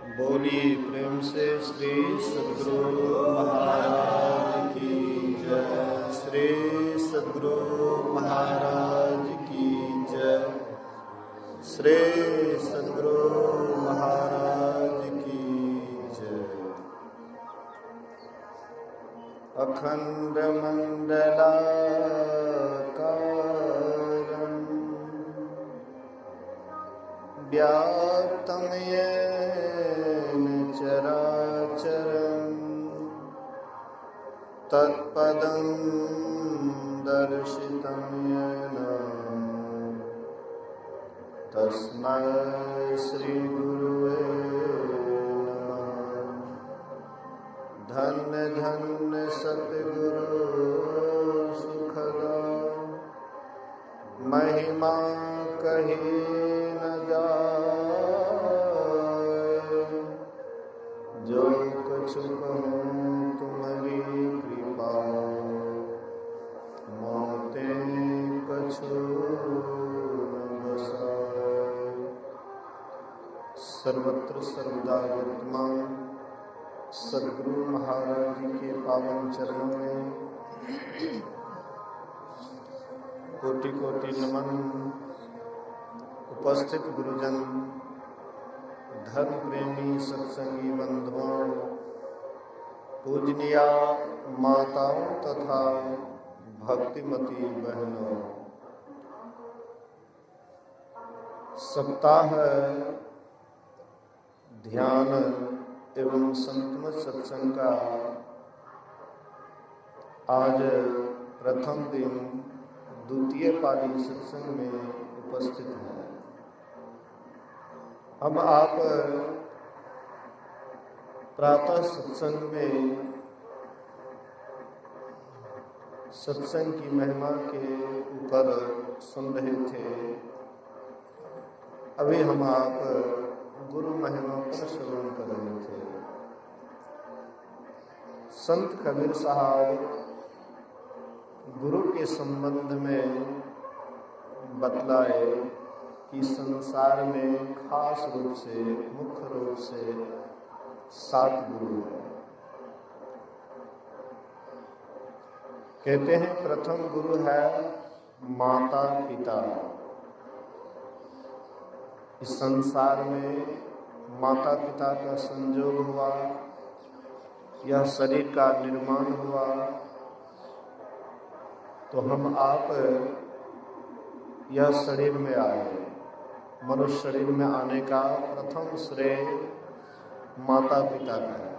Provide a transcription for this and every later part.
बोलिए प्रेम से श्री सद्गुरु महाराज की जय। श्री सद्गुरु महाराज की जय। श्री सद्गुरु महाराज की जय। अखंड मंडलाकारं व्याप्तं येन चराचरं तत्पदं दर्शितं येन तस्मै श्री गुरुवे नमः। धन्य धन्य सतगुरु सुखदा महिमा कही न जाए। जो कछु कहूँ तुम्हारी कृपा मोते कछु न बसाए। सर्वत्र सर्वदा वर्तमान सद्गुरु महाराज जी के पावन चरणों में कोटि कोटि नमन। उपस्थित गुरुजन, धर्म प्रेमी सत्संगी बंधुओं, पूजनीया माताओं तथा भक्तिमती बहनों, सप्ताह ध्यान एवं संतमत सत्संग का आज प्रथम दिन द्वितीय पाली सत्संग में उपस्थित है। हम आप प्रातः सत्संग में सत्संग की महिमा के ऊपर सुन रहे थे। अभी हम आप गुरु महिमा पर श्रवण कर रहे थे। संत कबीर साहब गुरु के संबंध में बतलाए कि संसार में खास रूप से मुख्य रूप से 7 गुरु हैं। कहते हैं प्रथम गुरु है माता पिता। इस संसार में माता पिता का संयोग हुआ, यह शरीर का निर्माण हुआ, तो हम आप यह शरीर में आए। मनुष्य शरीर में आने का प्रथम श्रेय माता पिता का है।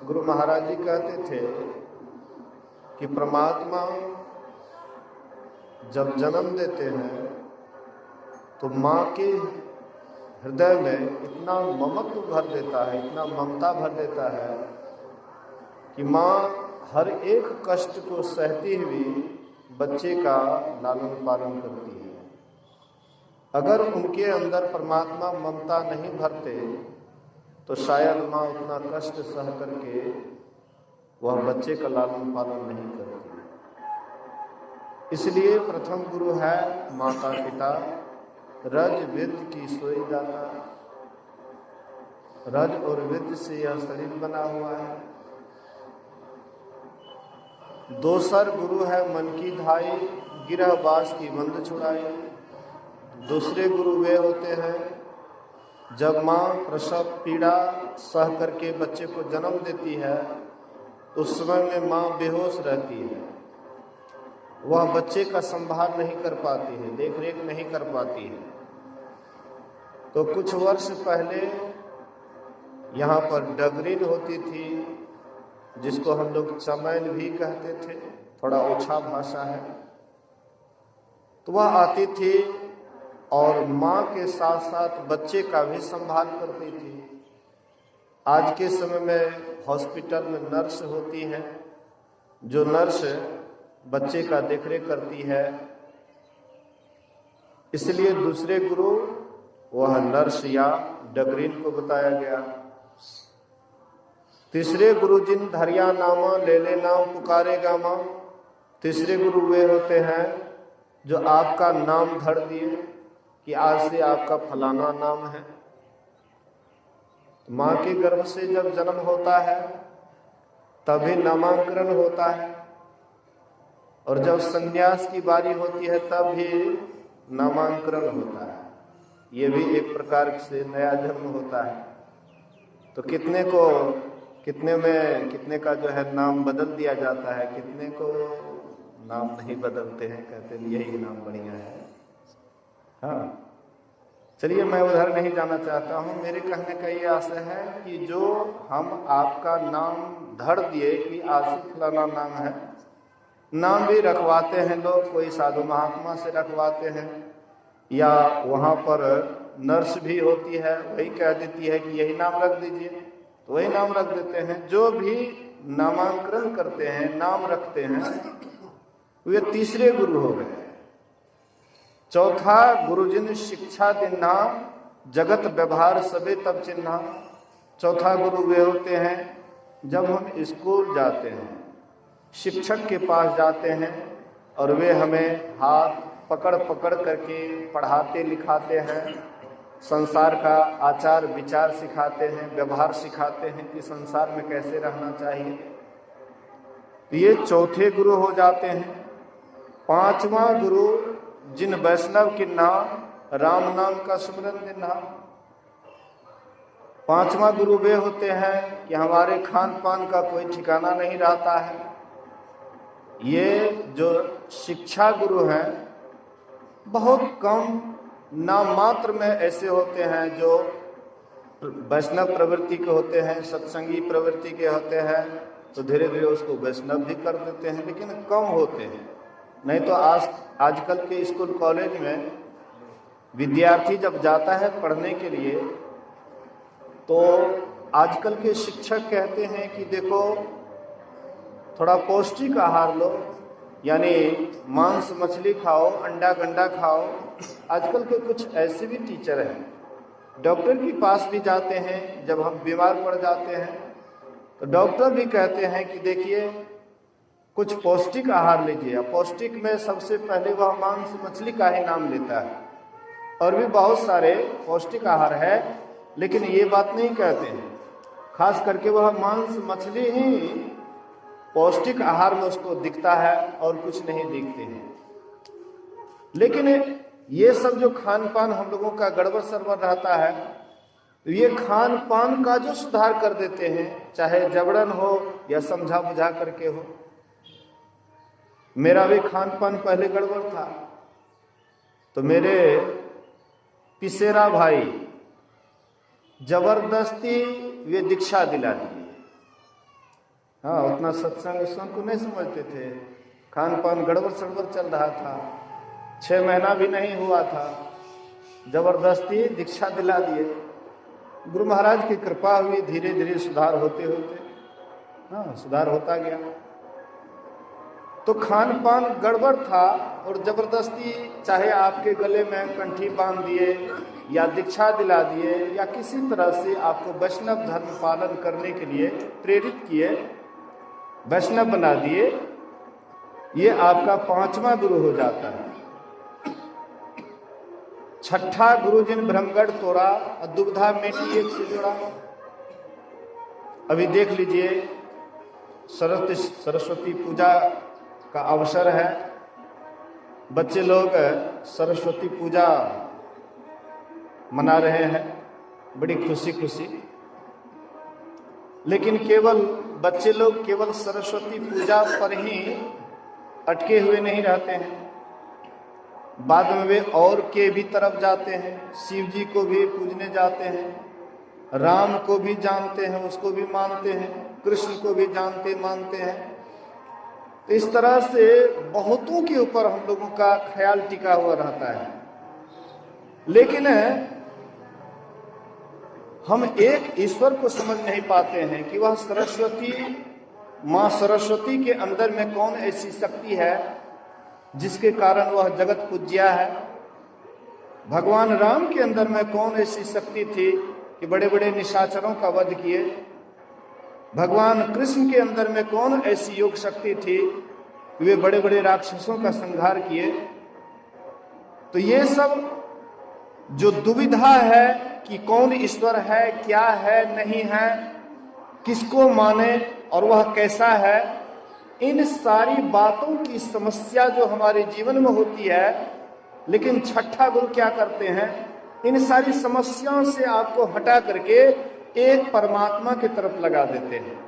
गुरु महाराज जी कहते थे कि परमात्मा जब जन्म देते हैं तो माँ के हृदय में इतना ममत्व भर देता है, इतना ममता भर देता है कि माँ हर एक कष्ट को सहती हुई बच्चे का लालन पालन करती है। अगर उनके अंदर परमात्मा ममता नहीं भरते तो शायद माँ उतना कष्ट सह करके वह बच्चे का लालन पालन नहीं करती। इसलिए प्रथम गुरु है माता पिता। रज विद्य की सोई दाता। रज और विद्य से यह शरीर बना हुआ है। दोसर गुरु है मन की धाई, गिरहवास की बंध छुड़ाई। दूसरे गुरु वे होते हैं जब माँ प्रसव पीड़ा सह करके बच्चे को जन्म देती है तो उस समय में माँ बेहोश रहती है। वह बच्चे का संभाल नहीं कर पाती है, देख रेख नहीं कर पाती है। तो कुछ वर्ष पहले यहाँ पर डगरीन होती थी, जिसको हम लोग चमैन भी कहते थे, थोड़ा ओछा भाषा है। तो वह आती थी और माँ के साथ साथ बच्चे का भी संभाल करती थी। आज के समय में हॉस्पिटल में नर्स होती है, जो नर्स बच्चे का देखरेख करती है। इसलिए दूसरे गुरु वह नर्स या डगरीन को बताया गया। तीसरे गुरु जिन धरिया नामा ले ले नाम पुकारेगा माँ। तीसरे गुरु वे होते हैं जो आपका नाम धर दिए कि आज से आपका फलाना नाम है। माँ के गर्भ से जब जन्म होता है तभी नामांकन होता है, और जब संन्यास की बारी होती है तब भी नामांकन होता है। ये भी एक प्रकार से नया जन्म होता है। तो कितने का जो है नाम बदल दिया जाता है, कितने को नाम नहीं बदलते हैं, कहते हैं यही नाम बढ़िया है। हाँ, चलिए मैं उधर नहीं जाना चाहता हूँ। मेरे कहने का ये आशय है कि जो हम आपका नाम धर दिए कि आसिफ फलाना नाम है, नाम भी रखवाते हैं लोग, कोई साधु महात्मा से रखवाते हैं, या वहाँ पर नर्स भी होती है, वही कह देती है कि यही नाम रख दीजिए, तो वही नाम रख देते हैं। जो भी नामांकन करते हैं, नाम रखते हैं, वे तीसरे गुरु हो गए। चौथा, गुरुजिन शिक्षा दिन्हा, जगत व्यवहार सबे तब चिन्हा। चौथा गुरु वे होते हैं जब हम स्कूल जाते हैं, शिक्षक के पास जाते हैं और वे हमें हाथ पकड़ पकड़ करके पढ़ाते लिखाते हैं, संसार का आचार विचार सिखाते हैं, व्यवहार सिखाते हैं कि संसार में कैसे रहना चाहिए। तो ये चौथे गुरु हो जाते हैं। पांचवा गुरु, जिन वैष्णव की नाम राम नाम का सुमिरन दिन्हा। पांचवा गुरु वे होते हैं कि हमारे खान पान का कोई ठिकाना नहीं रहता है। ये जो शिक्षा गुरु हैं बहुत कम नाम मात्र में ऐसे होते हैं जो वैष्णव प्रवृत्ति के होते हैं, सत्संगी प्रवृत्ति के होते हैं, तो धीरे धीरे उसको वैष्णव भी कर देते हैं, लेकिन कम होते हैं। नहीं तो आजकल के स्कूल कॉलेज में विद्यार्थी जब जाता है पढ़ने के लिए, तो आजकल के शिक्षक कहते हैं कि देखो थोड़ा पौष्टिक आहार लो, यानी मांस मछली खाओ, अंडा गंडा खाओ। आजकल के कुछ ऐसे भी टीचर हैं, डॉक्टर के पास भी जाते हैं, जब हम बीमार पड़ जाते हैं तो डॉक्टर भी कहते हैं कि देखिए कुछ पौष्टिक आहार लीजिए। पौष्टिक में सबसे पहले वह मांस मछली का ही नाम लेता है, और भी बहुत सारे पौष्टिक आहार है, लेकिन ये बात नहीं कहते हैं। खास करके वह मांस मछली ही पौष्टिक आहार में उसको दिखता है और कुछ नहीं दिखते हैं। लेकिन ये सब जो खान पान हम लोगों का गड़बड़ सरबड़ रहता है, तो ये खान पान का जो सुधार कर देते हैं, चाहे जबरन हो या समझा बुझा करके हो। मेरा भी खान पान पहले गड़बड़ था, तो मेरे पिसेरा भाई जबरदस्ती वे दीक्षा दिला दिए। हाँ, उतना सत्संग को नहीं समझते थे, खान पान गड़बड़ सड़बड़ चल रहा था, 6 महीना भी नहीं हुआ था, जबरदस्ती दीक्षा दिला दिए। गुरु महाराज की कृपा हुई, धीरे धीरे सुधार होते होते हाँ सुधार होता गया। तो खान पान गड़बड़ था, और जबरदस्ती चाहे आपके गले में कंठी बांध दिए या दीक्षा दिला दिए या किसी तरह से आपको वैष्णव धर्म पालन करने के लिए प्रेरित किए, वैष्णव बना दिए, ये आपका पांचवा गुरु हो जाता है। छठा गुरु, जिन ब्रह्मगढ़ तोड़ा और दुविधा मेटी एक से जोड़ा। अभी देख लीजिए सरस्वती पूजा का अवसर है, बच्चे लोग सरस्वती पूजा मना रहे हैं बड़ी खुशी खुशी। लेकिन केवल बच्चे लोग केवल सरस्वती पूजा पर ही अटके हुए नहीं रहते हैं, बाद में वे और के भी तरफ जाते हैं। शिव जी को भी पूजने जाते हैं, राम को भी जानते हैं, उसको भी मानते हैं, कृष्ण को भी जानते मानते हैं। तो इस तरह से बहुतों के ऊपर हम लोगों का ख्याल टिका हुआ रहता है। लेकिन हम एक ईश्वर को समझ नहीं पाते हैं कि वह सरस्वती, माँ सरस्वती के अंदर में कौन ऐसी शक्ति है जिसके कारण वह जगत पूज्या है। भगवान राम के अंदर में कौन ऐसी शक्ति थी कि बड़े बड़े निशाचरों का वध किए। भगवान कृष्ण के अंदर में कौन ऐसी योग शक्ति थी कि वे बड़े बड़े राक्षसों का संहार किए। तो ये सब जो दुविधा है, कि कौन ईश्वर है, क्या है, नहीं है, किसको माने और वह कैसा है, इन सारी बातों की समस्या जो हमारे जीवन में होती है, लेकिन छठा गुरु क्या करते हैं, इन सारी समस्याओं से आपको हटा करके एक परमात्मा की तरफ लगा देते हैं।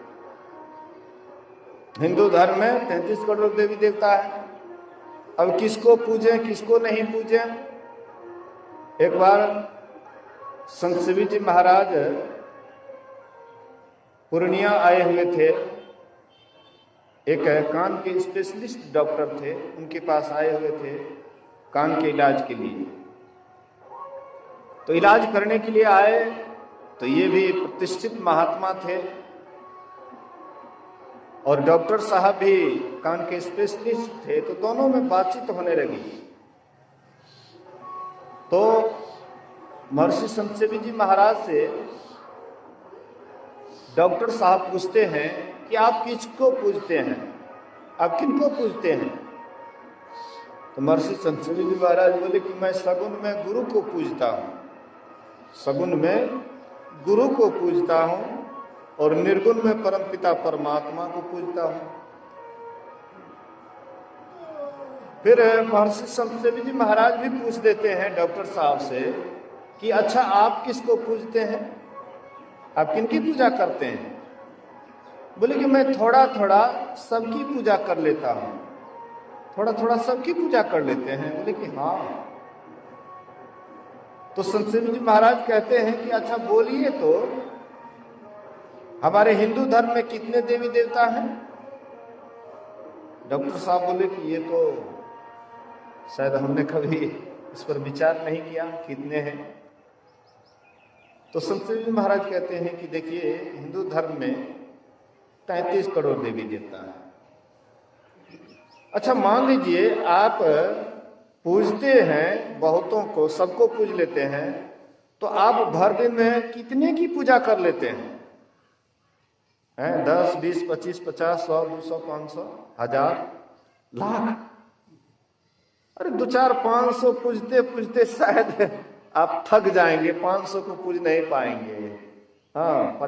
हिंदू धर्म में 33 करोड़ देवी देवता है। अब किसको पूजें, किसको नहीं पूजें। एक बार संत शिवी जी महाराज पूर्णिया आए हुए थे। एक कान के स्पेशलिस्ट डॉक्टर थे, उनके पास आए हुए थे कान के इलाज के लिए। तो इलाज करने के लिए आए, तो ये भी प्रतिष्ठित महात्मा थे और डॉक्टर साहब भी कान के स्पेशलिस्ट थे, तो दोनों में बातचीत होने लगी। तो महर्षि संत शिवी जी महाराज से डॉक्टर साहब पूछते हैं कि आप किसको पूजते हैं, आप किनको पूजते हैं। तो महर्षि संत शिवी जी महाराज बोले कि मैं सगुन में गुरु को पूजता हूं, सगुन में गुरु को पूजता हूं और निर्गुण में परमपिता परमात्मा को पूजता हूं। फिर महर्षि संत शिवी जी महाराज भी पूछ देते हैं डॉक्टर साहब से कि अच्छा आप किसको पूजते हैं, आप किनकी पूजा करते हैं। बोले कि मैं थोड़ा थोड़ा सबकी पूजा कर लेता हूं, थोड़ा थोड़ा सबकी पूजा कर लेते हैं। बोले कि हाँ। तो संत शिवी जी महाराज कहते हैं कि अच्छा बोलिए तो हमारे हिंदू धर्म में कितने देवी देवता हैं। डॉक्टर साहब बोले कि ये तो शायद हमने कभी इस पर विचार नहीं किया कितने हैं। तो संत शिवी जी महाराज कहते हैं कि देखिए हिंदू धर्म में 33 करोड़ देवी देवता है। अच्छा मान लीजिए आप पूजते हैं बहुतों को, सबको पूज लेते हैं, तो आप भर दिन में कितने की पूजा कर लेते हैं? 10, 20, 25, 50, 100, 200, 500, 1000, लाख। अरे 2, 4, 500 पूजते पूजते शायद आप थक जाएंगे, 500 को पूज नहीं पाएंगे। हाँ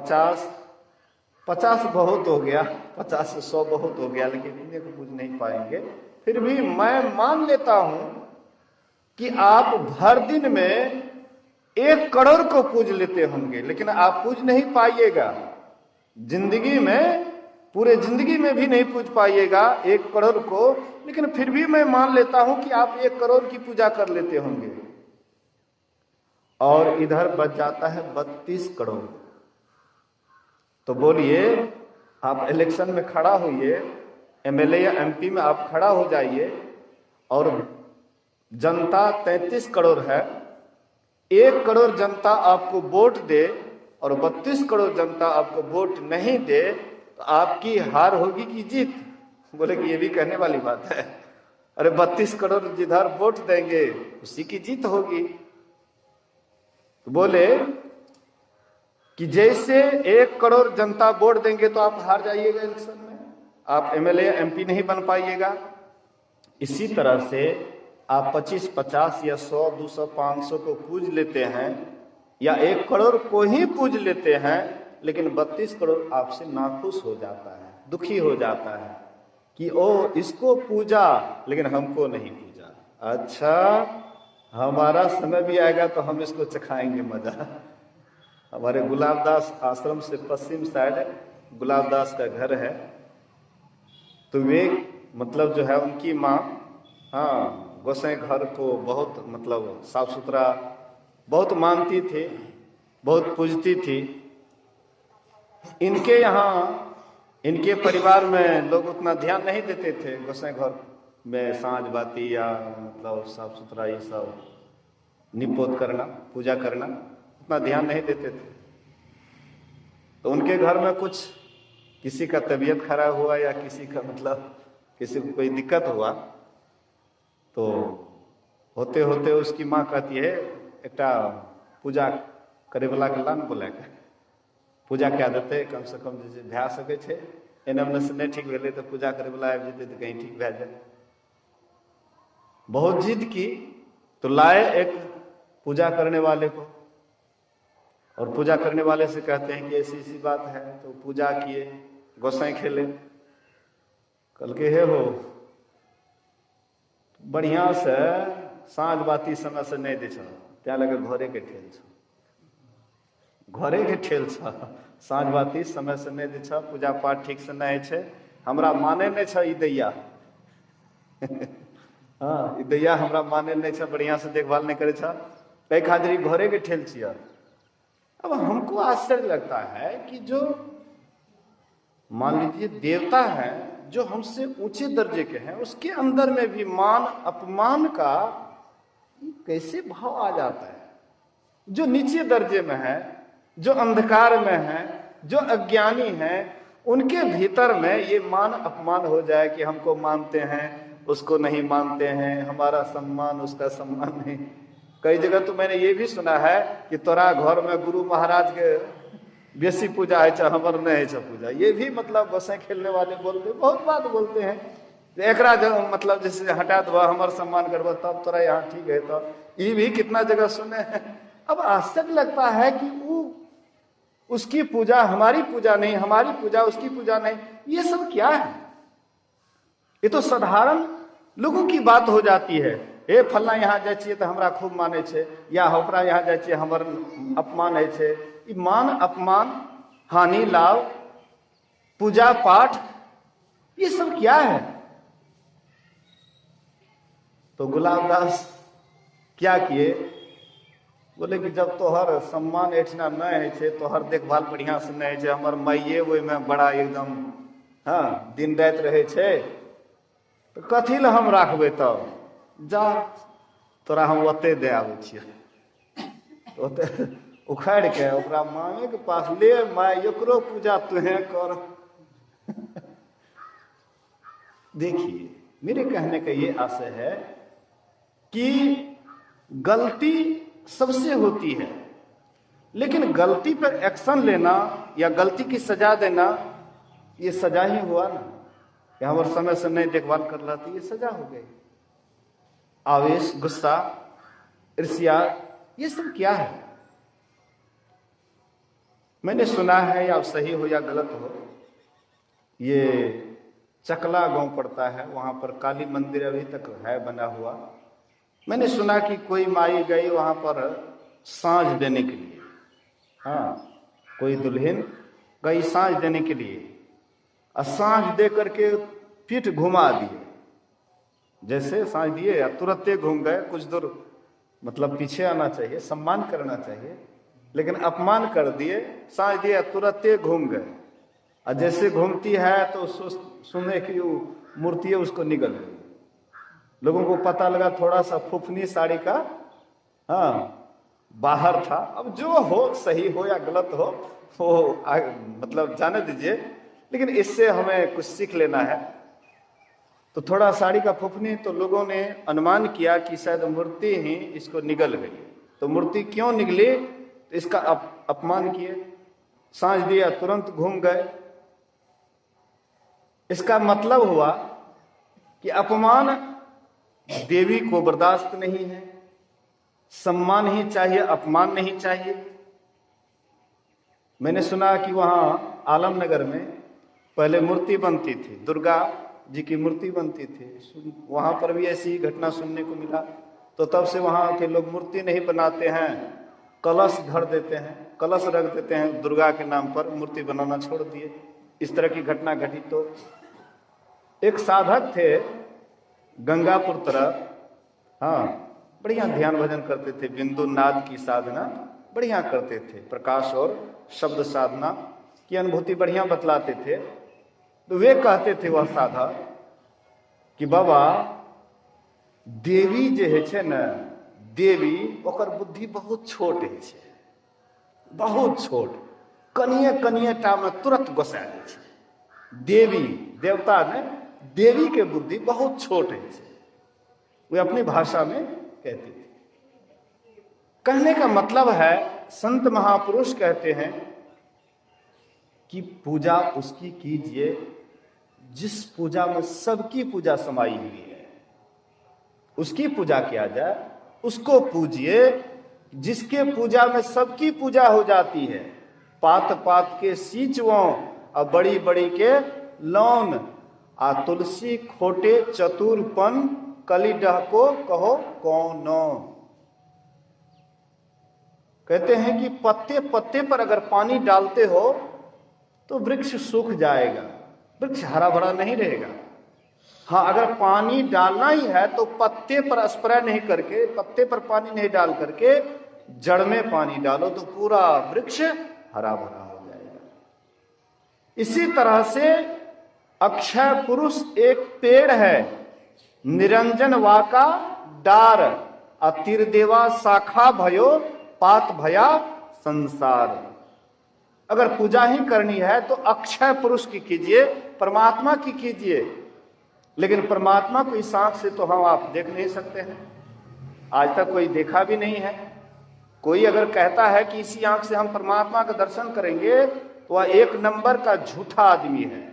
50 बहुत हो गया, 50 से 100 बहुत हो गया, लेकिन इतने को पूज नहीं पाएंगे। फिर भी मैं मान लेता हूं कि आप भर दिन में 1 करोड़ को पूज लेते होंगे, लेकिन आप पूज नहीं पाइएगा जिंदगी में, पूरे जिंदगी में भी नहीं पूज पाइएगा 1 करोड़ को। लेकिन फिर भी मैं मान लेता हूं कि आप 1 करोड़ की पूजा कर लेते होंगे। और इधर बच जाता है 32 करोड़। तो बोलिए आप इलेक्शन में खड़ा होइए, एमएलए या एमपी में आप खड़ा हो जाइए और जनता 33 करोड़ है, 1 करोड़ जनता आपको वोट दे और 32 करोड़ जनता आपको वोट नहीं दे, तो आपकी हार होगी कि जीत? बोले कि ये भी कहने वाली बात है। अरे 32 करोड़ जिधर वोट देंगे उसी की जीत होगी। तो बोले कि जैसे 1 करोड़ जनता वोट देंगे तो आप हार जाइएगा इलेक्शन में, आप एमएलए एमपी नहीं बन पाइएगा। इसी तरह से आप 25, 50 या 100, 200, 500 को पूज लेते हैं या 1 करोड़ को ही पूज लेते हैं, लेकिन 32 करोड़ आपसे नाखुश हो जाता है, दुखी हो जाता है कि ओ इसको पूजा लेकिन हमको नहीं पूजा। अच्छा हमारा समय भी आएगा तो हम इसको चखाएंगे मजा। हमारे गुलाबदास आश्रम से पश्चिम साइड गुलाबदास का घर है, तो वे मतलब जो है उनकी माँ, हाँ गोसाई घर को बहुत मतलब साफ सुथरा बहुत मानती थी, बहुत पूजती थी। इनके यहाँ इनके परिवार में लोग उतना ध्यान नहीं देते थे गोसाई घर में सांझ बाती या मतलब साफ सुथरा ये सब निपोत करना, पूजा करना उतना ध्यान नहीं देते थे। तो उनके घर में कुछ किसी का तबीयत खराब हुआ या किसी का मतलब किसी को कोई दिक्कत हुआ, तो होते होते उसकी माँ कहती है एकटा पूजा करे वाला के लान बोला के पूजा क्या देते कम से कम जैसे भै सके छे, एने हमने से नहीं ठीक भेले तो पूजा करे वाला आबि जेते तो कहीं ठीक भै जाए। बहुत जिद की तो लाए एक पूजा करने वाले को। और पूजा करने वाले से कहते हैं कि ऐसी ऐसी बात है, तो पूजा किए, गोसाई खेले, कल के हे हो बढ़िया से साँझ बाती समय से नहीं दै छ, त्या लगे घरे के ठेल छ, घरे के ठेल छ, साँझ बाती समय से नहीं दै छ, पूजा पाठ ठीक से नहीं है, हमरा माने नहीं छ, ई दैया हाँ, ई दैया हमरा माने नहीं छ, बढ़िया से देखभाल नहीं करे छ, कई खातिर घरे के ठेल छिया। अब हमको आश्चर्य लगता है कि जो मान लीजिए देवता है, जो हमसे ऊंचे दर्जे के हैं, उसके अंदर में भी मान अपमान का कैसे भाव आ जाता है। जो नीचे दर्जे में है, जो अंधकार में है, जो अज्ञानी है, उनके भीतर में ये मान अपमान हो जाए कि हमको मानते हैं, उसको नहीं मानते हैं, हमारा सम्मान उसका सम्मान नहीं। कई जगह तो मैंने ये भी सुना है कि तोरा घर में गुरु महाराज के बेसी पूजा है, चाहे हमर नहीं है पूजा। ये भी मतलब गोसाई खेलने वाले बोलते, बहुत बात बोलते हैं, एकरा मतलब जैसे हटा दो, हमर सम्मान करबो तब तोरा यहाँ ठीक है, तो ये भी कितना जगह सुने हैं। अब आश्चर्य लगता है कि वो उसकी पूजा हमारी पूजा नहीं, हमारी पूजा उसकी पूजा नहीं, ये सब क्या है? ये तो साधारण लोगों की बात हो जाती है। ए फलना यहाँ जाए छिए तो हमरा खूब माने छे, या होपरा यहाँ जाए छिए हमर अपमान है छे। ई मान अपमान, हानि लाभ, पूजा पाठ, ये सब क्या है? तो गुलाबदास क्या किए, बोले कि जब तोहर सम्मान एठना नहीं है छे, तोहर देखभाल बढ़िया से नहीं है, हमर माइये ओहि में बड़ा एकदम हाँ दिन रात रहे छे, तो कथी ला हम राखबे? तब जा तोरा हम ओते दे आबै छियै, ओते उखाड़ के ओकरा मांगे के पास ले, माय एकरो पूजा तुहे कर। देखिए, मेरे कहने का ये आशय है कि गलती सबसे होती है, लेकिन गलती पर एक्शन लेना या गलती की सजा देना, ये सजा ही हुआ ना। या हमारे समय से नहीं देखभाल कर रहा थी, ये सजा हो गई। आवेश, गुस्सा, ईर्ष्या, ये सब क्या है? मैंने सुना है, या सही हो या गलत हो, ये चकला गांव पड़ता है, वहां पर काली मंदिर अभी तक है बना हुआ। मैंने सुना कि कोई माई गई वहां पर सांझ देने के लिए, हाँ कोई दुल्हन गई सांझ देने के लिए, और सांझ दे करके पीठ घुमा दिए, जैसे सांझ दिए या तुरंत घूम गए। कुछ दूर मतलब पीछे आना चाहिए, सम्मान करना चाहिए, लेकिन अपमान कर दिए, सांझ दिए तुरंत घूम गए। और जैसे घूमती है तो सुने कि मूर्ति है उसको निगल गई। लोगों को पता लगा थोड़ा सा फुफनी साड़ी का हाँ बाहर था। अब जो हो, सही हो या गलत हो, वो मतलब जाने दीजिए, लेकिन इससे हमें कुछ सीख लेना है। तो थोड़ा साड़ी का फुफनी, तो लोगों ने अनुमान किया कि शायद मूर्ति ही इसको निगल गई। तो मूर्ति क्यों निगली? तो इसका अपमान किए, सांझ दिया तुरंत घूम गए। इसका मतलब हुआ कि अपमान देवी को बर्दाश्त नहीं है, सम्मान ही चाहिए, अपमान नहीं चाहिए। मैंने सुना कि वहां आलमनगर में पहले मूर्ति बनती थी, दुर्गा जी की मूर्ति बनती थी, वहां पर भी ऐसी ही घटना सुनने को मिला। तो तब से वहां के लोग मूर्ति नहीं बनाते हैं, कलश धर देते हैं, कलश रख देते हैं दुर्गा के नाम पर, मूर्ति बनाना छोड़ दिए। इस तरह की घटना घटी। तो एक साधक थे गंगापुर तरफ, हाँ बढ़िया ध्यान भजन करते थे, बिंदु नाद की साधना बढ़िया करते थे, प्रकाश और शब्द साधना की अनुभूति बढ़िया बतलाते थे। तो वे कहते थे वह साधक कि बाबा देवी जे है न, देवी ओकर बुद्धि बहुत छोट है, बहुत छोट, कनिए कनिए टा में तुरंत गोसा जाए छै। देवी देवता ने देवी के बुद्धि बहुत छोट है, वे अपनी भाषा में कहते थे। कहने का मतलब है, संत महापुरुष कहते हैं कि पूजा उसकी कीजिए जिस पूजा में सबकी पूजा समाई हुई है, उसकी पूजा किया जाए, उसको पूजिए जिसके पूजा में सबकी पूजा हो जाती है। पात पात के सींचवों और बड़ी बड़ी के लौन, आ तुलसी खोटे चतुरपन, कली डह को कहो कौनो। कहते हैं कि पत्ते पत्ते पर अगर पानी डालते हो तो वृक्ष सूख जाएगा, वृक्ष हरा भरा नहीं रहेगा। हाँ, अगर पानी डालना ही है तो पत्ते पर स्प्रे नहीं करके, पत्ते पर पानी नहीं डाल करके जड़ में पानी डालो तो पूरा वृक्ष हरा भरा हो जाएगा। इसी तरह से अक्षय पुरुष एक पेड़ है, निरंजन वाका डार, अतिर्देवा शाखा भयो, पात भया संसार। अगर पूजा ही करनी है तो अक्षय पुरुष की कीजिए, परमात्मा की कीजिए। लेकिन परमात्मा को इस आंख से तो हम आप देख नहीं सकते हैं, आज तक कोई देखा भी नहीं है। कोई अगर कहता है कि इसी आंख से हम परमात्मा का दर्शन करेंगे तो वह एक नंबर का झूठा आदमी है।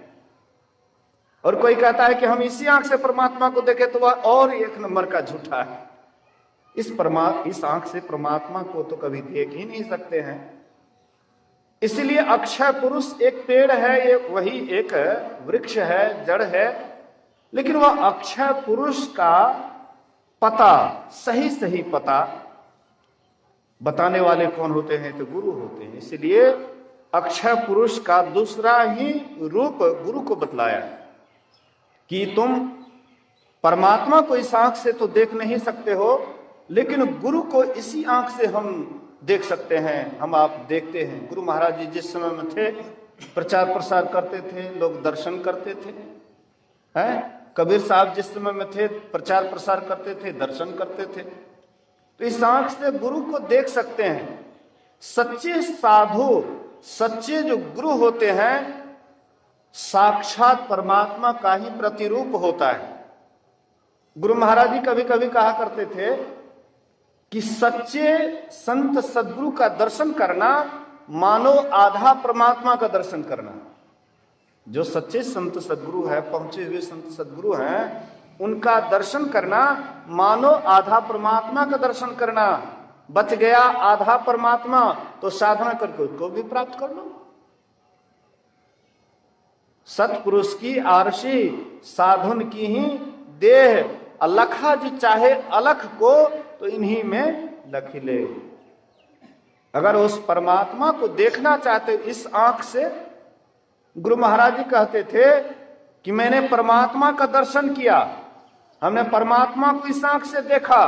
और कोई कहता है कि हम इसी आंख से परमात्मा को देखें तो वह और एक नंबर का झूठा है। इस आंख से परमात्मा को तो कभी देख ही नहीं सकते हैं। इसलिए अक्षय पुरुष एक पेड़ है, ये वही एक वृक्ष है, जड़ है, लेकिन वह अक्षय पुरुष का पता, सही सही पता बताने वाले कौन होते हैं? तो गुरु होते हैं। इसलिए अक्षय पुरुष का दूसरा ही रूप गुरु को बतलाया कि तुम परमात्मा को इस आंख से तो देख नहीं सकते हो, लेकिन गुरु को इसी आंख से हम देख सकते हैं, हम आप देखते हैं। गुरु महाराज जी जिस समय में थे प्रचार प्रसार करते थे, लोग दर्शन करते थे, हैं? कबीर साहब जिस समय में थे प्रचार प्रसार करते थे, दर्शन करते थे। तो इस आंख से गुरु को देख सकते हैं। सच्चे साधु, सच्चे जो गुरु होते हैं, साक्षात परमात्मा का ही प्रतिरूप होता है। गुरु महाराज जी कभी कभी कहा करते थे कि सच्चे संत सदगुरु का दर्शन करना मानो आधा परमात्मा का दर्शन करना। जो सच्चे संत सदगुरु है, पहुंचे हुए संत सदगुरु हैं, उनका दर्शन करना मानो आधा परमात्मा का दर्शन करना। बच गया आधा परमात्मा तो साधना करके उसको भी प्राप्त कर लो। सतपुरुष की आरसी साधुन की ही देह, अलखा जो चाहे अलख को तो इन्हीं में लख ले। अगर उस परमात्मा को देखना चाहते इस आंख से, गुरु महाराज जी कहते थे कि मैंने परमात्मा का दर्शन किया, हमने परमात्मा को इस आंख से देखा।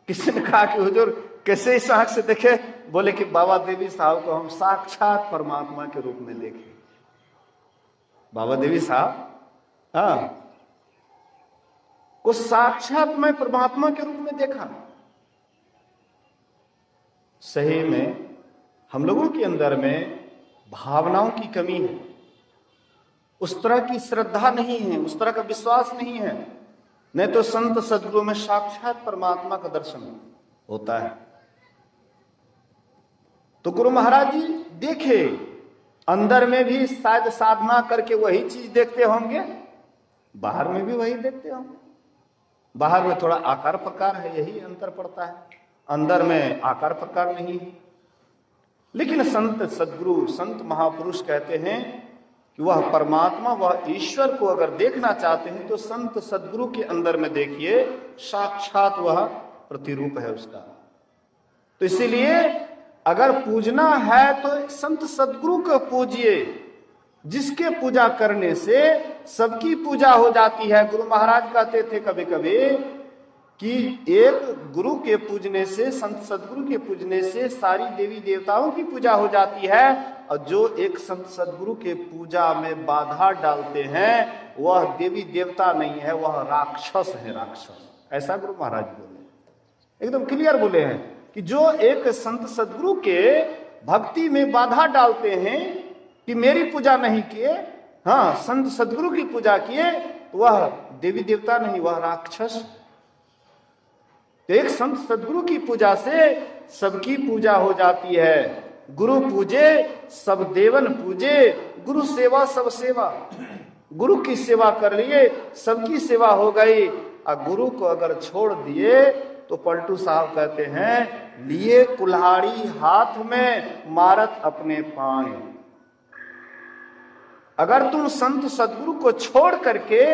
किसी ने कहा कि हुजूर कैसे इस आंख से देखे? बोले कि बाबा देवी साहब को हम साक्षात परमात्मा के रूप में देखे। बाबा देवी साहब को साक्षात मैं परमात्मा के रूप में देखा। सही में हम लोगों के अंदर में भावनाओं की कमी है, उस तरह की श्रद्धा नहीं है, उस तरह का विश्वास नहीं है। नहीं तो संत सदगुरु में साक्षात परमात्मा का दर्शन होता है। तो गुरु महाराज जी देखे, अंदर में भी शायद साधना करके वही चीज देखते होंगे, बाहर में भी वही देखते होंगे। बाहर में थोड़ा आकार प्रकार है, यही अंतर पड़ता है, अंदर में आकार प्रकार नहीं है। लेकिन संत सदगुरु, संत महापुरुष कहते हैं कि वह परमात्मा, वह ईश्वर को अगर देखना चाहते हैं तो संत सदगुरु के अंदर में देखिए, साक्षात वह प्रतिरूप है उसका। तो इसीलिए अगर पूजना है तो संत सदगुरु को पूजिए, जिसके पूजा करने से सबकी पूजा हो जाती है। गुरु महाराज कहते थे कभी कभी कि एक गुरु के पूजने से, संत सदगुरु के पूजने से सारी देवी देवताओं की पूजा हो जाती है, और जो एक संत सदगुरु के पूजा में बाधा डालते हैं वह देवी देवता नहीं है, वह राक्षस है, राक्षस। ऐसा गुरु महाराज बोले, एकदम क्लियर बोले हैं कि जो एक संत सदगुरु के भक्ति में बाधा डालते हैं कि मेरी पूजा नहीं किए, हाँ संत सदगुरु की पूजा किए, वह देवी देवता नहीं, वह राक्षस। तो एक संत सदगुरु की पूजा से सबकी पूजा हो जाती है। गुरु पूजे सब देवन पूजे, गुरु सेवा सब सेवा। गुरु की सेवा कर लिए सबकी सेवा हो गई, और गुरु को अगर छोड़ दिए तो पलटू साहब कहते हैं, लिए कुल्हाड़ी हाथ में मारत अपने पांव। अगर तुम संत सदगुरु को छोड़ करके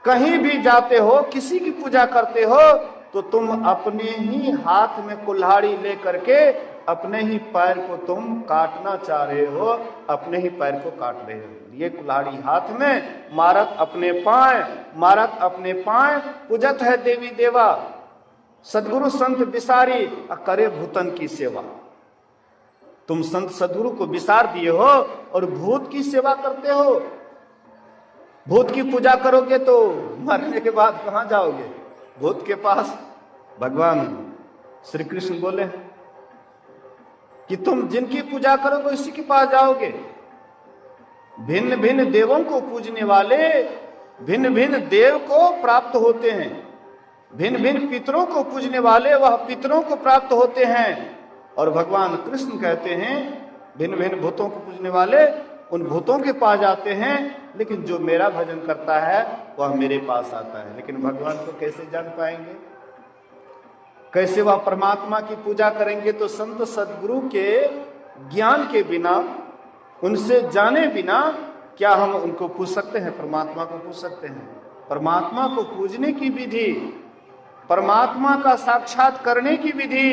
कहीं भी जाते हो, किसी की पूजा करते हो, तो तुम अपने ही हाथ में कुल्हाड़ी ले करके अपने ही पैर को तुम काटना चाह रहे हो, अपने ही पैर को काट रहे हो। ये कुल्हाड़ी हाथ में मारत अपने पांव, मारत अपने पांव, पूजत है देवी देवा, सदगुरु संत बिसारी करे भूतन की सेवा। तुम संत सदगुरु को बिसार दिए हो और भूत की सेवा करते हो। भूत की पूजा करोगे तो मरने के बाद कहां जाओगे? भूत के पास। भगवान श्री कृष्ण बोले कि तुम जिनकी पूजा करोगे उसी के पास जाओगे। भिन्न भिन्न देवों को पूजने वाले भिन्न भिन्न देव को प्राप्त होते हैं, भिन्न भिन्न पितरों को पूजने वाले वह पितरों को प्राप्त होते हैं। और भगवान कृष्ण कहते हैं भिन्न भिन्न भूतों को पूजने वाले उन भूतों के पास जाते हैं, लेकिन जो मेरा भजन करता है वह मेरे पास आता है। लेकिन भगवान को कैसे जान पाएंगे? कैसे वह परमात्मा की पूजा करेंगे? तो संत सदगुरु के ज्ञान के बिना, उनसे जाने बिना क्या हम उनको पूछ सकते हैं? परमात्मा को पूछ सकते हैं? परमात्मा को पूजने की विधि, परमात्मा का साक्षात करने की विधि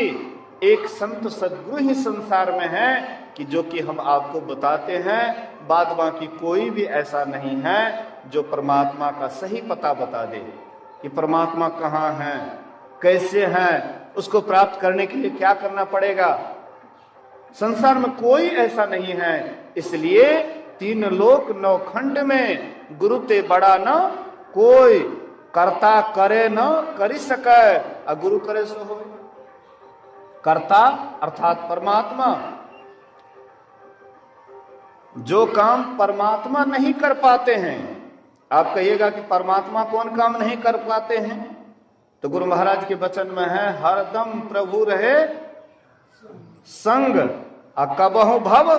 एक संत सदगुरु ही संसार में है कि जो कि हम आपको बताते हैं। बाद बाकी कोई भी ऐसा नहीं है जो परमात्मा का सही पता बता दे कि परमात्मा कहाँ है, कैसे है, उसको प्राप्त करने के लिए क्या करना पड़ेगा। संसार में कोई ऐसा नहीं है। इसलिए तीन लोक नौ खंड में गुरु ते बड़ा न कोई, कर्ता करे न करी सके, अगुरु करे सो हो। कर्ता अर्थात परमात्मा, जो काम परमात्मा नहीं कर पाते हैं। आप कहिएगा कि परमात्मा कौन काम नहीं कर पाते हैं? तो गुरु महाराज के वचन में है, हरदम प्रभु रहे संग, कबहु भव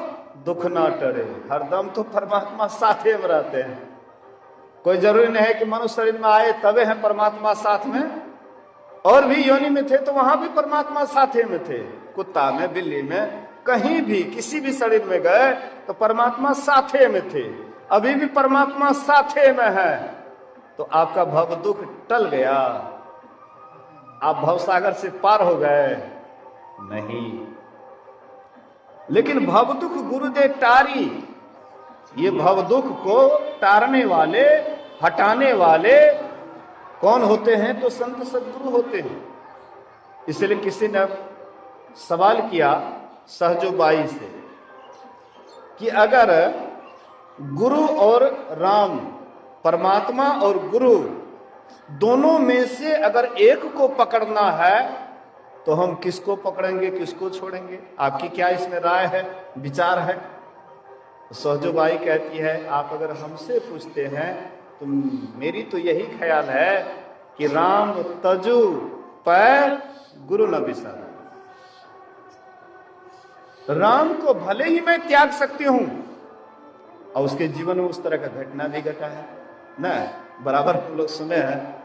दुख ना टरे। हरदम तो परमात्मा साथे में रहते हैं। कोई जरूरी नहीं है कि मनुष्य शरीर में आए तबे हैं परमात्मा साथ में, और भी योनि में थे तो वहां भी परमात्मा साथे में थे। कुत्ता में, बिल्ली में, कहीं भी किसी भी शरीर में गए तो परमात्मा साथे में थे। अभी भी परमात्मा साथे में है। तो आपका भव दुख टल गया, आप भवसागर से पार हो गए? नहीं। लेकिन भव दुख गुरुदेव टारी, ये भव दुख को टारने वाले, हटाने वाले कौन होते हैं? तो संत सदगुरु होते हैं। इसलिए किसी ने सवाल किया सहजोबाई से कि अगर गुरु और राम, परमात्मा और गुरु दोनों में से अगर एक को पकड़ना है तो हम किसको पकड़ेंगे, किसको छोड़ेंगे? आपकी क्या इसमें राय है, विचार है? सहजोबाई कहती है, आप अगर हमसे पूछते हैं तो मेरी तो यही ख्याल है कि राम तजु पैर गुरु न बिसार। राम को भले ही मैं त्याग सकती हूं, और उसके जीवन में उस तरह का घटना भी घटा है ना, बराबर हम लोग सुने हैं।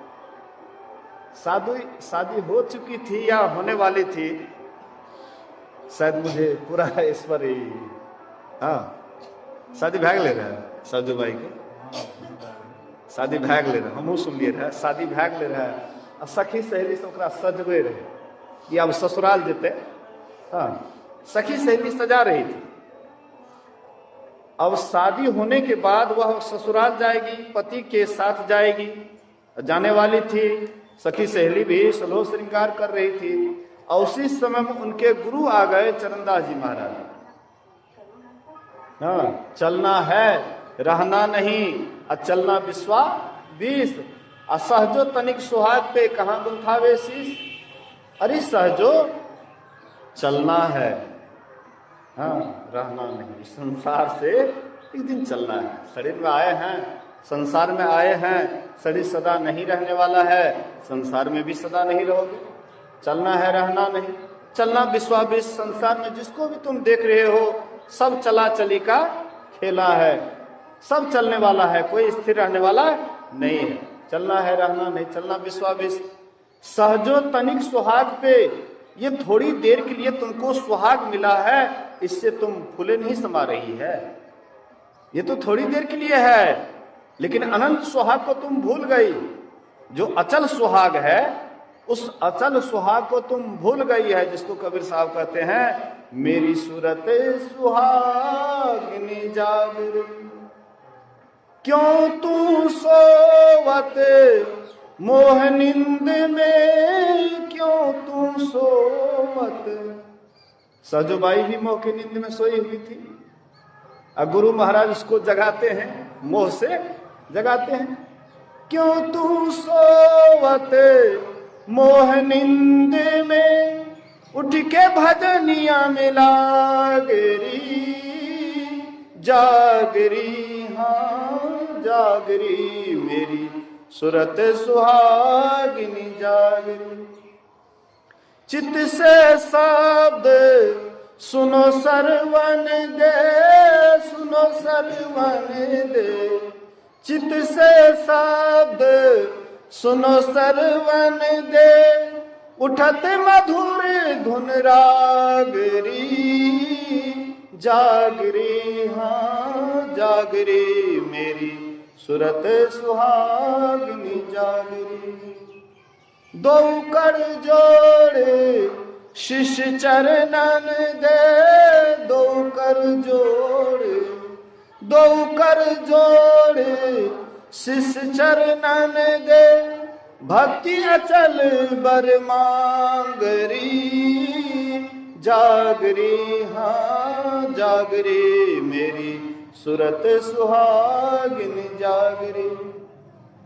शादी हो चुकी थी या होने वाली थी, शायद मुझे पूरा इस पर ही, हाँ शादी भाग ले रहा है साजू भाई के, शादी भाग ले रहा, हमू सुन लिए रहा, शादी भाग ले रहा है। और सखी सहेली से ओकरा सजवे रहे कि अब ससुराल जेते। हाँ, सखी सहेली सजा रही थी। अब शादी होने के बाद वह ससुराल जाएगी, पति के साथ जाएगी, जाने वाली थी। सखी सहेली भी सलोह श्रृंगार कर रही थी, और उसी समय में उनके गुरु आ गए चरणदास जी महाराज। हाँ, चलना है रहना नहीं, और चलना विश्वास असहजो तनिक सुहाग पे कहां गुंथावे शीश। अरे सहजो चलना है, हाँ रहना नहीं। संसार से एक दिन चलना है। शरीर में आए हैं, संसार में आए हैं, शरीर सदा नहीं रहने वाला है, संसार में भी सदा नहीं रहोगे। चलना है रहना नहीं। चलना विश्वास, संसार में जिसको भी तुम देख रहे हो सब चला चली का खेला है, सब चलने वाला है, कोई स्थिर रहने वाला नहीं है। चलना है रहना नहीं, चलना विश्वास। सहजो तनिक सुहाग पे, ये थोड़ी देर के लिए तुमको सुहाग मिला है, इससे तुम फूले नहीं समा रही है। ये तो थोड़ी देर के लिए है, लेकिन अनंत सुहाग को तुम भूल गई। जो अचल सुहाग है, उस अचल सुहाग को तुम भूल गई है, जिसको कबीर साहब कहते हैं मेरी सूरत सुहागिनी जागरी, क्यों तू सोवत मोह निंद में, क्यों तू सोवत। सजोबाई भी मोह की नींद में सोई हुई थी, और गुरु महाराज उसको जगाते हैं, मोह से जगाते हैं। क्यों तू सोवत मोह निंद में, उठ के भजनिया में लागरी, जागरी हाँ जागरी मेरी सूरत सुहागिनी जागरी। चित्त से शब्द सुनो सरवन दे, सुनो सरवन दे, चित्त से शब्द सुनो सरवन दे, उठत मधुर धुन रागरी, जागरी हाँ जागरी मेरी सूरत सुहागिनी जागरी। दो कर जोड़े शिष्य चरणन दे, दो कर जोड़े, दो कर जोड़े शिष्य चरणन दे, भक्ति अचल बर मांगरी, जागरी हाँ जागरी मेरी सूरत सुहागिनी जागरी।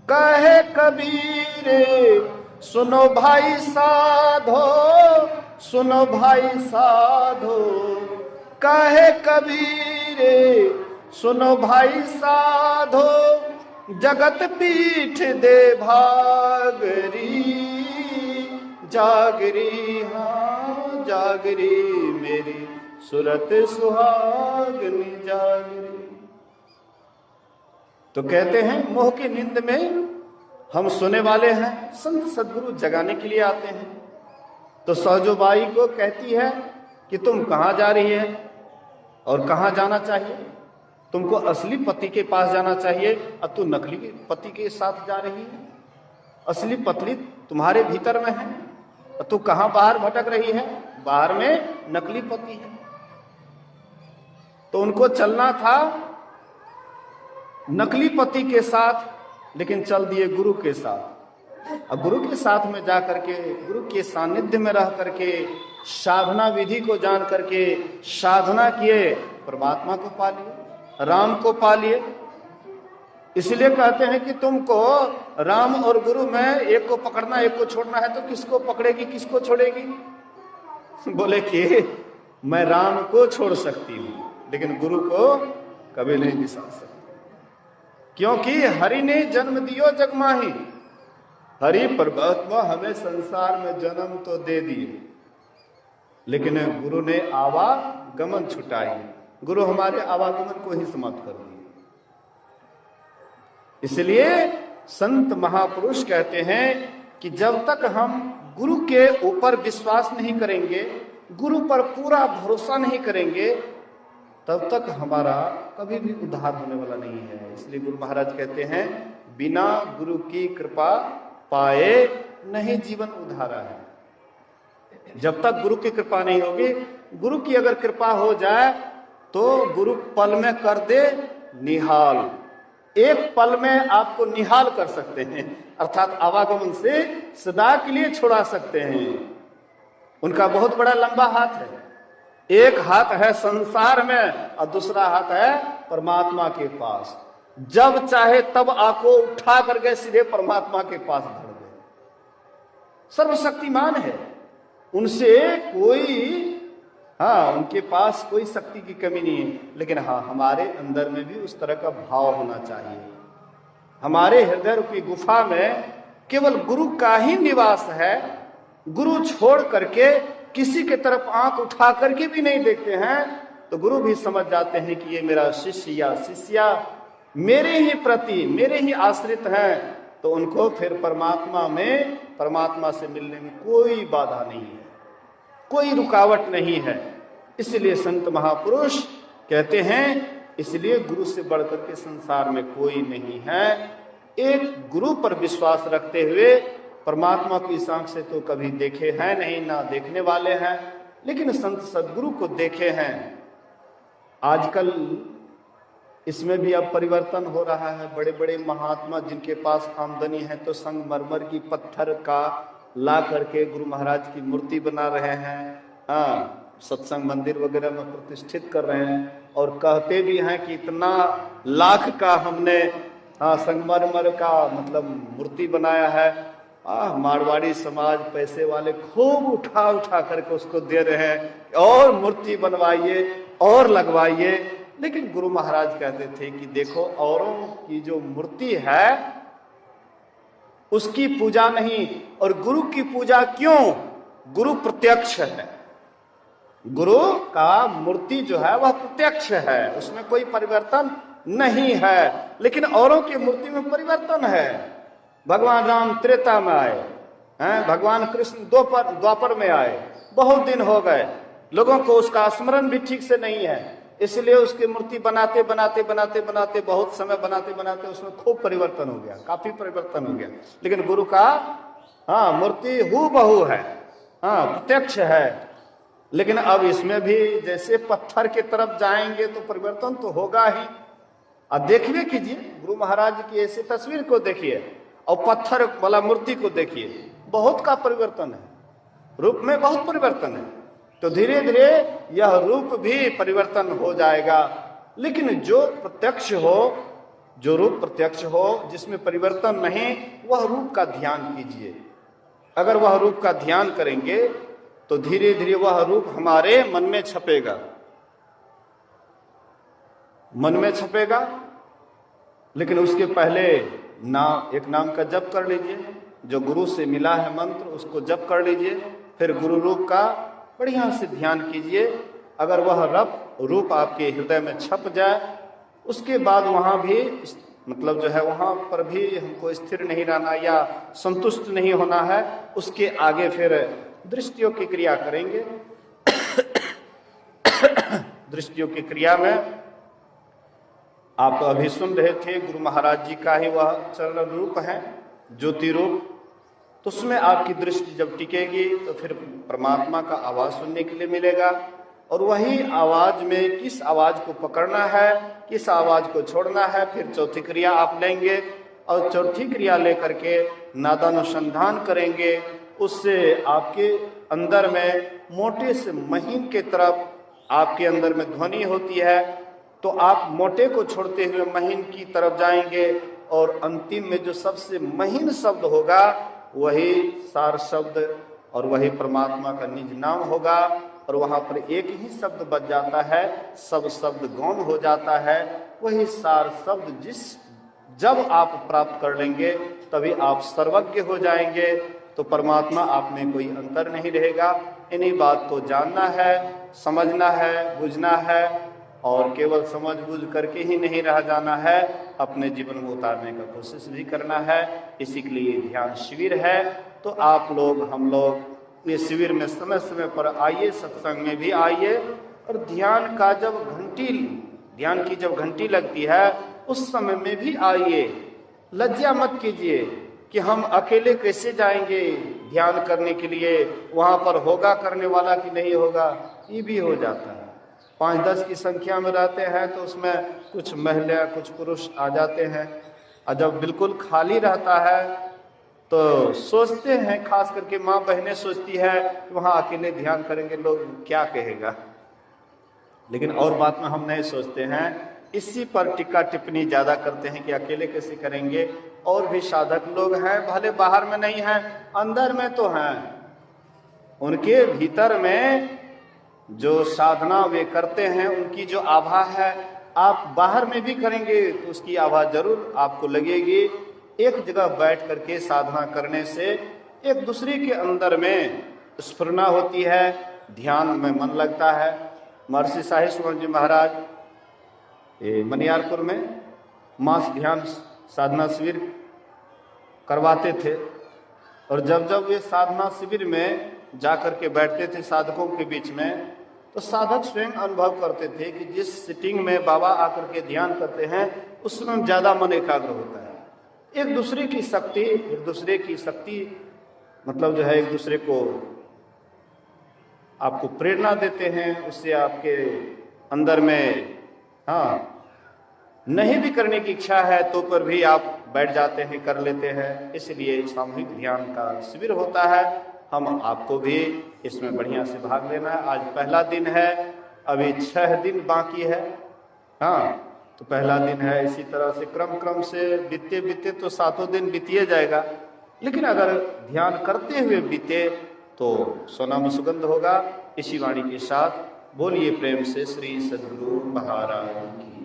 कहे कबीर सुनो भाई साधो, सुनो भाई साधो, कहे कबीर सुनो भाई साधो, जगत पीठ दे भागरी, जागरी हाँ जागरी मेरी सूरत सुहागिनी जागरी। तो कहते हैं मोह की नींद में हम सोने वाले हैं, संत सदगुरु जगाने के लिए आते हैं। तो सहजोबाई को कहती है कि तुम कहाँ जा रही है और कहाँ जाना चाहिए, तुमको असली पति के पास जाना चाहिए, अब तू नकली पति के साथ जा रही है। असली पत्नी तुम्हारे भीतर में है, तू कहाँ बाहर भटक रही है, बाहर में नकली पति है। तो उनको चलना था नकली पति के साथ, लेकिन चल दिए गुरु के साथ। अब गुरु के साथ में जा करके, गुरु के सानिध्य में रह करके, साधना विधि को जान करके साधना किए, परमात्मा को पा लिए, राम को पा लिए। इसलिए कहते हैं कि तुमको राम और गुरु में एक को पकड़ना एक को छोड़ना है, तो किसको पकड़ेगी किसको छोड़ेगी? बोले कि मैं राम को छोड़ सकती हूं, लेकिन गुरु को कभी नहीं बिसार सकती, क्योंकि हरि ने जन्म दियो जग माही, हरि परमात्मा हमें संसार में जन्म तो दे दिए, लेकिन गुरु ने आवागमन छुटाई, गुरु हमारे आवागमन को ही समाप्त कर दिया। इसलिए संत महापुरुष कहते हैं कि जब तक हम गुरु के ऊपर विश्वास नहीं करेंगे, गुरु पर पूरा भरोसा नहीं करेंगे, तब तक हमारा कभी भी उद्धार होने वाला नहीं है। इसलिए गुरु महाराज कहते हैं बिना गुरु की कृपा पाए नहीं जीवन उद्धारा है। जब तक गुरु की कृपा नहीं होगी, गुरु की अगर कृपा हो जाए तो गुरु पल में कर दे निहाल, एक पल में आपको निहाल कर सकते हैं, अर्थात आवागमन से सदा के लिए छुड़ा सकते हैं। उनका बहुत बड़ा लंबा हाथ है, एक हाथ है संसार में और दूसरा हाथ है परमात्मा के पास। जब चाहे तब आपको उठा करके सीधे परमात्मा के पास धर दे। सर्वशक्तिमान है, उनसे कोई उनके पास कोई शक्ति की कमी नहीं है, लेकिन हमारे अंदर में भी उस तरह का भाव होना चाहिए। हमारे हृदय की गुफा में केवल गुरु का ही निवास है। गुरु छोड़ करके किसी के तरफ आंख उठा करके भी नहीं देखते हैं, तो गुरु भी समझ जाते हैं कि ये मेरा शिष्य या शिष्या मेरे ही प्रति, मेरे ही आश्रित हैं, तो उनको फिर परमात्मा से मिलने में कोई बाधा नहीं है, कोई रुकावट नहीं है। इसलिए संत महापुरुष कहते हैं, इसलिए गुरु से बढ़कर के संसार में कोई नहीं है। एक गुरु पर विश्वास रखते हुए परमात्मा की इस आंख से तो कभी देखे हैं नहीं, ना देखने वाले हैं, लेकिन संत सदगुरु को देखे हैं। आजकल इसमें भी अब परिवर्तन हो रहा है। बड़े बड़े महात्मा जिनके पास आमदनी है तो संगमरमर की पत्थर का ला करके गुरु महाराज की मूर्ति बना रहे हैं, सत्संग मंदिर वगैरह में प्रतिष्ठित कर रहे हैं, और कहते भी हैं कि इतना लाख का हमने संगमरमर का मतलब मूर्ति बनाया है। मारवाड़ी समाज पैसे वाले खूब उठा उठा करके उसको दे रहे हैं, और मूर्ति बनवाइए और लगवाइए। लेकिन गुरु महाराज कहते थे कि देखो, औरों की जो मूर्ति है उसकी पूजा नहीं, और गुरु की पूजा क्यों? गुरु प्रत्यक्ष है। गुरु का मूर्ति जो है वह प्रत्यक्ष है, उसमें कोई परिवर्तन नहीं है। लेकिन औरों की मूर्ति में परिवर्तन है। भगवान राम त्रेता में आए हैं, भगवान कृष्ण द्वापर में आए, बहुत दिन हो गए, लोगों को उसका स्मरण भी ठीक से नहीं है। इसलिए उसकी मूर्ति बनाते बनाते बहुत समय बनाते उसमें खूब परिवर्तन हो गया, काफी परिवर्तन हो गया। लेकिन गुरु का मूर्ति हूबहू है, प्रत्यक्ष है। लेकिन अब इसमें भी जैसे पत्थर की तरफ जाएंगे तो परिवर्तन तो होगा ही। अब देखिए कीजिए, गुरु महाराज की ऐसी तस्वीर को देखिए और पत्थर वाला मूर्ति को देखिए, बहुत का परिवर्तन है, रूप में बहुत परिवर्तन है। तो धीरे धीरे यह रूप भी परिवर्तन हो जाएगा। लेकिन जो प्रत्यक्ष हो, जो रूप प्रत्यक्ष हो, जिसमें परिवर्तन नहीं, वह रूप का ध्यान कीजिए। अगर वह रूप का ध्यान करेंगे तो धीरे धीरे वह रूप हमारे मन में छपेगा, मन में छपेगा। लेकिन उसके पहले एक नाम का जप कर लीजिए, जो गुरु से मिला है मंत्र उसको जप कर लीजिए। फिर गुरु रूप का बढ़िया से ध्यान कीजिए। अगर वह रूप आपके हृदय में छप जाए, उसके बाद वहां भी मतलब जो है वहां पर भी हमको स्थिर नहीं रहना या संतुष्ट नहीं होना है। उसके आगे फिर दृष्टियों की क्रिया करेंगे। दृष्टियों की क्रिया में आप अभी सुन रहे थे, गुरु महाराज जी का ही वह चरण रूप है, ज्योति रूप। तो उसमें आपकी दृष्टि जब टिकेगी तो फिर परमात्मा का आवाज सुनने के लिए मिलेगा। और वही आवाज में किस आवाज को पकड़ना है, किस आवाज को छोड़ना है, फिर चौथी क्रिया आप लेंगे और चौथी क्रिया लेकर के नादानुसंधान करेंगे। उससे आपके अंदर में मोटे से महीन के तरफ आपके अंदर में ध्वनि होती है, तो आप मोटे को छोड़ते हुए महीन की तरफ जाएंगे और अंतिम में जो सबसे महीन शब्द होगा वही सार शब्द और वही परमात्मा का निज नाम होगा। और वहां पर एक ही शब्द बच जाता है, सब शब्द गौण हो जाता है। वही सार शब्द जब आप प्राप्त कर लेंगे तभी आप सर्वज्ञ हो जाएंगे। तो परमात्मा आप में कोई अंतर नहीं रहेगा। इन्हीं बात को जानना है, समझना है, बुझना है, और केवल समझ बुझ करके ही नहीं रह जाना है, अपने जीवन में उतारने का कोशिश भी करना है। इसी के लिए ध्यान शिविर है। तो आप लोग, हम लोग इस शिविर में समय समय पर आइए, सत्संग में भी आइए। और ध्यान की जब घंटी लगती है उस समय में भी आइए। लज्जा मत कीजिए कि हम अकेले कैसे जाएंगे ध्यान करने के लिए, वहां पर होगा करने वाला कि नहीं होगा। ये भी हो जाता है। 5-10 की संख्या में रहते हैं तो उसमें कुछ महिला कुछ पुरुष आ जाते हैं, और जब बिल्कुल खाली रहता है तो सोचते हैं, खास करके माँ बहनें सोचती है कि वहाँ अकेले ध्यान करेंगे लोग क्या कहेगा। लेकिन और बात में हम नहीं सोचते हैं, इसी पर टिक्का टिप्पणी ज्यादा करते हैं कि अकेले कैसे करेंगे। और भी साधक लोग हैं, भले बाहर में नहीं हैं, अंदर में तो हैं। उनके भीतर में जो साधना वे करते हैं उनकी जो आभा है, आप बाहर में भी करेंगे तो उसकी आभा जरूर आपको लगेगी। एक जगह बैठ करके साधना करने से एक दूसरे के अंदर में स्फुरना होती है, ध्यान में मन लगता है। महर्षि साहिब सुमन जी महाराज मनियारपुर में मास ध्यान साधना शिविर करवाते थे। और जब जब वे साधना शिविर में जाकर के बैठते थे साधकों के बीच में, तो साधक स्वयं अनुभव करते थे कि जिस सिटिंग में बाबा आकर के ध्यान करते हैं उसमें ज्यादा मन एकाग्र होता है। एक दूसरे की शक्ति मतलब जो है एक दूसरे को आपको प्रेरणा देते हैं, उससे आपके अंदर में नहीं भी करने की इच्छा है तो पर भी आप बैठ जाते हैं, कर लेते हैं। इसलिए सामूहिक ध्यान का शिविर होता है। हम आपको भी इसमें बढ़िया से भाग लेना है। आज पहला दिन है, अभी 6 दिन बाकी है। तो पहला दिन है, इसी तरह से क्रम से बीतते तो 7 दिन बीतिए जाएगा, लेकिन अगर ध्यान करते हुए बीते तो सोना में सुगंध होगा। इसी वाणी के साथ बोलिए प्रेम से श्री सद्गुरु महाराज की।